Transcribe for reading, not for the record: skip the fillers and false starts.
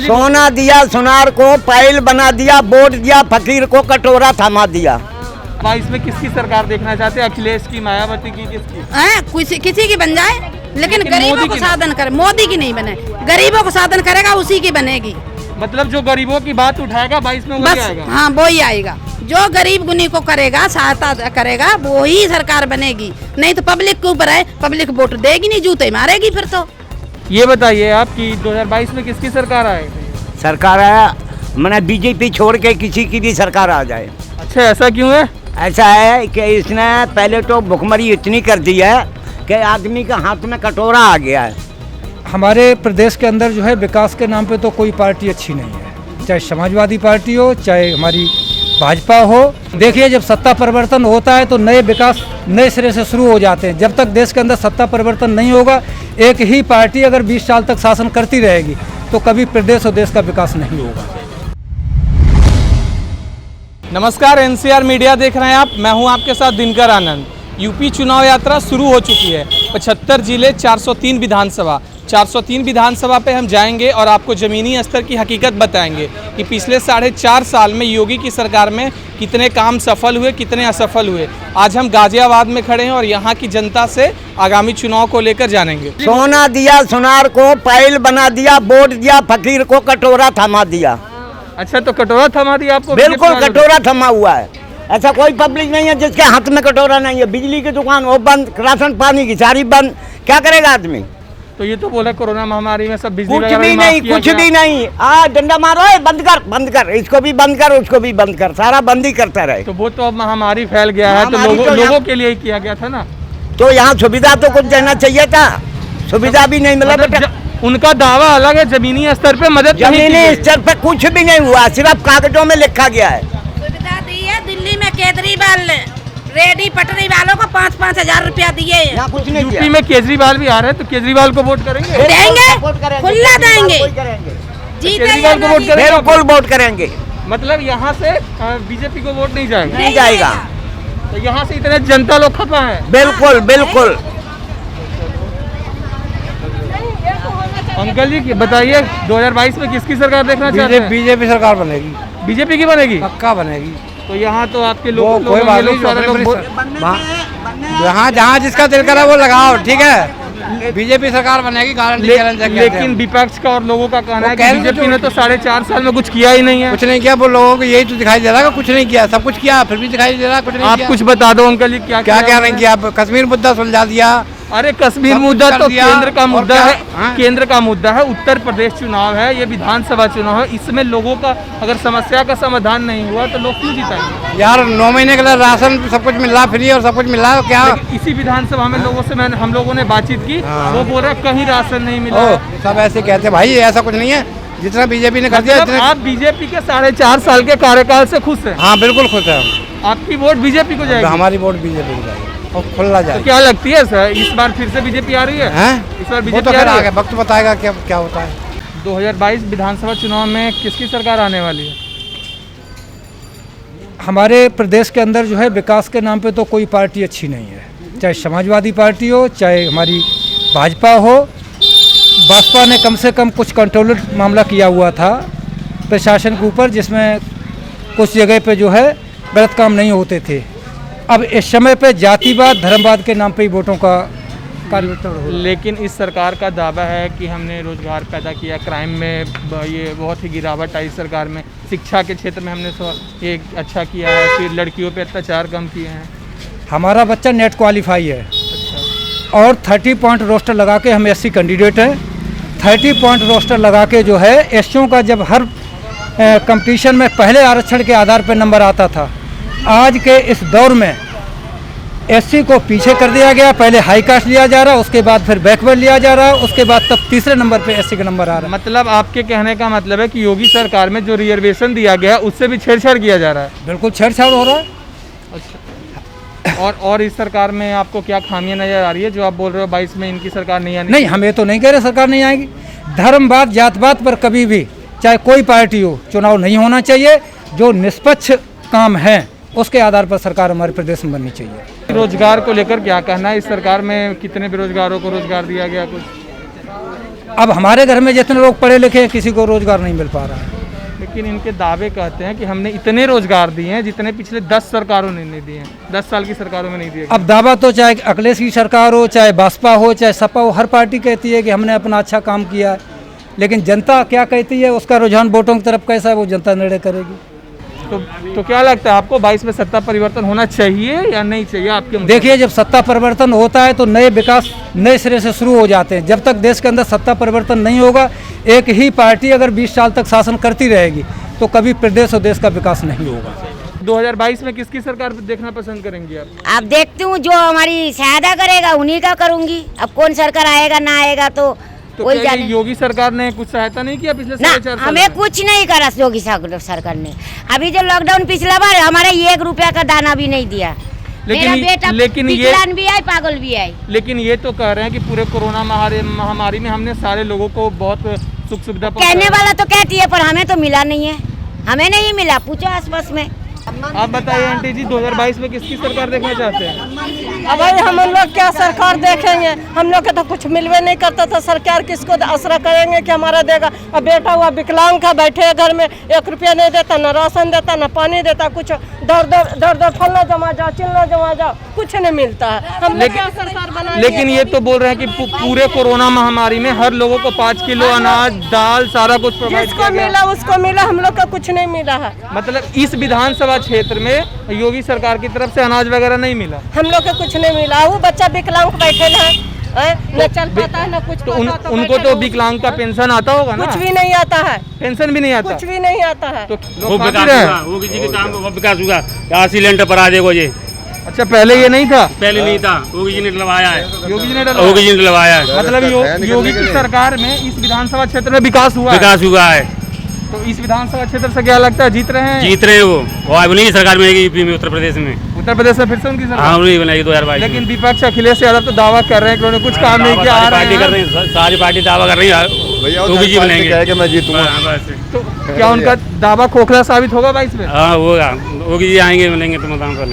सोना दिया सुनार को, पायल बना दिया, वोट दिया, फकीर को कटोरा थमा दिया। 22 में किसकी सरकार देखना चाहते हैं? अखिलेश की, मायावती की, किसकी? किसी की बन जाए, लेकिन गरीबों को साधन करे। मोदी की नहीं बने, गरीबों को साधन करेगा उसी की बनेगी। मतलब जो गरीबों की बात उठाएगा 22 में वही आएगा। हाँ, वो ही आएगा। जो गरीब गुनी को करेगा, सहायता करेगा, वो ही सरकार बनेगी। नहीं तो पब्लिक के ऊपर है, पब्लिक वोट देगी नहीं, जूते मारेगी फिर तो। ये बताइए आप कि 2022 में किसकी सरकार आएगी? सरकार आया मैंने बीजेपी छोड़ के किसी की भी सरकार आ जाए। अच्छा, ऐसा क्यों है? ऐसा है कि इसने पहले तो भुखमरी इतनी कर दी है कि आदमी के हाथ में कटोरा आ गया है। हमारे प्रदेश के अंदर जो है विकास के नाम पे तो कोई पार्टी अच्छी नहीं है, चाहे समाजवादी पार्टी हो, चाहे हमारी भाजपा हो। देखिए, जब सत्ता परिवर्तन होता है तो नए विकास नए सिरे से शुरू हो जाते हैं। जब तक देश के अंदर सत्ता परिवर्तन नहीं होगा, एक ही पार्टी अगर 20 साल तक शासन करती रहेगी तो कभी प्रदेश और देश का विकास नहीं होगा। नमस्कार, एनसीआर मीडिया देख रहे हैं आप। मैं हूं आपके साथ दिनकर आनंद। यूपी चुनाव यात्रा शुरू हो चुकी है। 75 जिले, 403 विधानसभा। 403 विधानसभा पे हम जाएंगे और आपको ज़मीनी स्तर की हकीकत बताएंगे कि पिछले 4.5 साल में योगी की सरकार में कितने काम सफल हुए, कितने असफल हुए। आज हम गाजियाबाद में खड़े हैं और यहाँ की जनता से आगामी चुनाव को लेकर जानेंगे। सोना दिया सुनार को, पायल बना दिया, वोट दिया, फकीर को कटोरा थमा दिया। अच्छा, तो कटोरा थमा दिया आपको? बिल्कुल कटोरा थमा हुआ है। ऐसा कोई पब्लिक नहीं है जिसके हाथ में कटोरा नहीं है। बिजली की दुकान वो बंद, राशन पानी की सारी बंद। क्या करेगा आदमी? तो ये तो बोला कोरोना महामारी में सब बिजली कुछ वगैरह भी माफ नहीं, किया कुछ गया। भी नहीं। डंडा मारो, बंद कर, बंद कर, इसको भी बंद कर, उसको भी बंद कर, सारा बंद ही करता रहे। तो वो तो अब महामारी फैल गया है, तो महामारी तो लोगों के लिए ही किया गया था ना। तो यहाँ सुविधा तो कुछ देना चाहिए था, सुविधा भी नहीं मिला बेटा। उनका दावा अलग है, जमीनी स्तर पे मदद नहीं की जमीनी गई। स्तर पे कुछ भी नहीं हुआ, सिर्फ कागजों में लिखा गया है। सुविधा दी है दिल्ली में केजरीवाल ने, रेडी पटरी वालों को 5-5 हजार रुपया दिए। यहाँ कुछ नहीं यूपी किया। में केजरीवाल भी आ रहे हैं, तो केजरीवाल को वोट करेंगे? देंगे, खुला देंगे, केजरीवाल को वोट करेंगे? बिल्कुल वोट करेंगे। मतलब यहाँ से बीजेपी को वोट नहीं जाएगा? नहीं जाएगा। तो यहाँ से इतने जनता लोग खपा है। बिल्कुल बिल्कुल। अंकल जी बताइए, 2022 में किसकी सरकार देखना चाहते हैं? बीजेपी सरकार बनेगी, बीजेपी की बनेगी? पक्का बनेगी। तो यहाँ तो आपके वो लोग कोई बात नहीं, सारे लोग जहाँ जहाँ जिसका दिल करा वो लगाओ, ठीक है। बीजेपी सरकार बनेगी, गारंटी। लेकिन विपक्ष का और लोगों का कहना है कि बीजेपी ने तो 4.5 साल में कुछ किया ही नहीं है। कुछ नहीं किया, वो लोगों को यही तो दिखाई दे रहा है, कुछ नहीं किया। सब कुछ किया, फिर भी दिखाई दे रहा कुछ नहीं आप किया। कुछ बता दो अंकल जी, क्या क्या क्या नहीं किया? कश्मीर मुद्दा सुलझा दिया। अरे कश्मीर सब मुद्दा कुछ तो कर दिया। केंद्र का और मुद्दा क्या? है। हाँ? केंद्र का मुद्दा है, उत्तर प्रदेश चुनाव है, ये विधानसभा चुनाव है। इसमें लोगों का अगर समस्या का समाधान नहीं हुआ तो लोग क्यों जिताएंगे? यार 9 महीने के लिए राशन सब कुछ मिल रहा फ्री, और सब कुछ मिल रहा है क्या? लेकिन इसी विधानसभा में लोगों से हम लोगों ने बातचीत की, वो बोल रहे कहीं राशन नहीं मिला। सब ऐसे कहते हैं भाई, ऐसा कुछ नहीं है। जितना बीजेपी ने कर दिया, मतलब आप बीजेपी के 4.5 साल के कार्यकाल से खुश हैं? हाँ बिल्कुल खुश है हम। आपकी वोट बीजेपी को जाएगी? हमारी वोट बीजेपी को जाएगी और खुला जाए। तो क्या लगती है सर, इस बार फिर से बीजेपी आ रही है? हैं? इस बार वो बीजेपी तो आ फिर रही आगे है? वक्त बताएगा क्या क्या होता है। 2022 विधानसभा चुनाव में किसकी सरकार आने वाली है? हमारे प्रदेश के अंदर जो है विकास के नाम पे तो कोई पार्टी अच्छी नहीं है, चाहे समाजवादी पार्टी हो, चाहे हमारी भाजपा हो। बसपा ने कम से कम कुछ कंट्रोल मामला किया हुआ था प्रशासन के ऊपर, जिसमें कुछ जगह पे जो है गलत काम नहीं होते थे। अब इस समय पे जातिवाद, धर्मवाद के नाम पे ही वोटों का परिवर्तन हो रहा है। लेकिन इस सरकार का दावा है कि हमने रोजगार पैदा किया, क्राइम में ये बहुत ही गिरावट आई सरकार में, शिक्षा के क्षेत्र में हमने ये अच्छा किया है, फिर लड़कियों पे अत्याचार कम किए हैं। हमारा बच्चा नेट क्वालिफाई है और 30 पॉइंट रोस्टर लगा के हम एससी कैंडिडेट हैं। 30 पॉइंट रोस्टर लगा के जो है एससीओं का जब हर कंपटीशन में पहले आरक्षण के आधार पर नंबर आता था, आज के इस दौर में एससी को पीछे कर दिया गया। पहले हाई कास्ट लिया जा रहा, उसके बाद फिर बैकवर्ड लिया जा रहा, उसके बाद तब तीसरे नंबर पे एससी का नंबर आ रहा है। मतलब आपके कहने का मतलब है कि योगी सरकार में जो रिजर्वेशन दिया गया उससे भी छेड़छाड़ किया जा रहा है? बिल्कुल छेड़छाड़ हो रहा है। अच्छा, और इस सरकार में आपको क्या खामियां नजर आ रही है जो आप बोल रहे हो 22 में इनकी सरकार नहीं आनी? नहीं, हम ये तो नहीं कह रहे सरकार नहीं आएगी। धर्मवाद, जातवाद पर कभी भी चाहे कोई पार्टी हो चुनाव नहीं होना चाहिए। जो निष्पक्ष काम है उसके आधार पर सरकार हमारे प्रदेश में बननी चाहिए। रोजगार को लेकर क्या कहना है? इस सरकार में कितने बेरोजगारों को रोजगार दिया गया? कुछ अब हमारे घर में जितने लोग पढ़े लिखे हैं किसी को रोजगार नहीं मिल पा रहा है। लेकिन इनके दावे कहते हैं कि हमने इतने रोजगार दिए हैं जितने पिछले 10 सरकारों ने नहीं दिए हैं, 10 साल की सरकारों में नहीं दिए। अब दावा तो चाहे अखिलेश की सरकार हो, चाहे बसपा हो, चाहे सपा हो, हर पार्टी कहती है कि हमने अपना अच्छा काम किया है, लेकिन जनता क्या कहती है, उसका रुझान वोटों की तरफ कैसा है वो जनता निर्णय करेगी। तो क्या लगता है आपको 22 में सत्ता परिवर्तन होना चाहिए या नहीं चाहिए आपके मुताबिक? देखिए, जब सत्ता परिवर्तन होता है तो नए विकास नए सिरे से शुरू हो जाते हैं। जब तक देश के अंदर सत्ता परिवर्तन नहीं होगा, एक ही पार्टी अगर 20 साल तक शासन करती रहेगी तो कभी प्रदेश और देश का विकास नहीं होगा। 2022 में किसकी सरकार देखना पसंद करेंगे आप? अब देखती हूँ जो हमारी सहायता करेगा उन्हीं का करूंगी। अब कौन सरकार आएगा ना आएगा तो वही क्या जाने। ये योगी सरकार ने कुछ सहायता नहीं किया पिछले ना 4.5 साल हमें में? कुछ नहीं करा योगी सरकार ने। अभी जो लॉकडाउन पिछला बार हमारा 1 रुपया का दाना भी नहीं दिया। मेरा बेटा विकलांग भी है, पागल भी है। लेकिन ये तो कह रहे हैं कि पूरे कोरोना महामारी में हमने सारे लोगों को बहुत सुख सुविधा कहने वाला तो कहती है पर हमें तो मिला नहीं है, हमें नहीं मिला। पूछो आसपास में। आप बताइए आंटी जी, 2022 में किसकी सरकार देखना चाहते हैं? अब भाई हम लोग क्या सरकार देखेंगे, हम लोग के तो कुछ मिलवे नहीं करता था। सरकार किसको आसरा करेंगे कि हमारा देगा। अब बेटा हुआ विकलांग का बैठे घर में, 1 रुपया नहीं देता, न राशन देता, न पानी देता, कुछ दर फलना जमा जाओ, चिलना जमा जाओ, कुछ नहीं मिलता है। हम लोग क्या सरकार बना। लेकिन ये तो बोल रहे हैं कि पूरे कोरोना महामारी में हर लोगों को 5 किलो अनाज, दाल, सारा कुछ प्रोवाइड किया जिसको गया। मिला उसको मिला, हम लोग का कुछ नहीं मिला है। मतलब इस विधानसभा क्षेत्र में योगी सरकार की तरफ से अनाज वगैरह नहीं मिला। हम लोग का कुछ नहीं मिला। वो बच्चा विकलांग बैठे है, न चल पाता है, न कुछ तो पता तो उनको बैठे तो हैं। विकलांग का पेंशन आता होगा ना? कुछ भी नहीं आता है, पेंशन भी नहीं आता। कुछ भी नहीं आता है। तो वो लोग विकास खाते रहे। हुआ, वो किसी के काम वो विकास हुआ। यहाँ सिलेंडर पर आ देखो ये, अच्छा पहले ये नहीं था, पहले नहीं था, योगी जी ने डलवाया है। योगी जी ने डलवाया। योगी जी ने डलवाया है। मतलब योगी की सरकार में इस विधानसभा क्षेत्र में विकास हुआ है। विकास हुआ है। तो इस विधानसभा क्षेत्र से क्या लगता है जीत रहे हैं? जीत रहे हैं वो अब नहीं सरकार बनेगी यूपी में, उत्तर प्रदेश में। उत्तर प्रदेश में फिर से उनकी सरकार। हाँ नहीं बनाएगी 2022 लेकिन में। विपक्ष अखिलेश यादव तो दावा कर रहे हैं कि उन्होंने कुछ काम नहीं किया। आ रहे पार्टी कर हैं। रही है, सारी पार्टी दावा कर रही है योगी जी बनेंगे। कि मैं जीतूंगा। हाँ, बस। तो क्या उनका दावा खोखला साबित होगा 22 में? हाँ होगा, योगी जी आएंगे, मिलेंगे तो मतदान करने।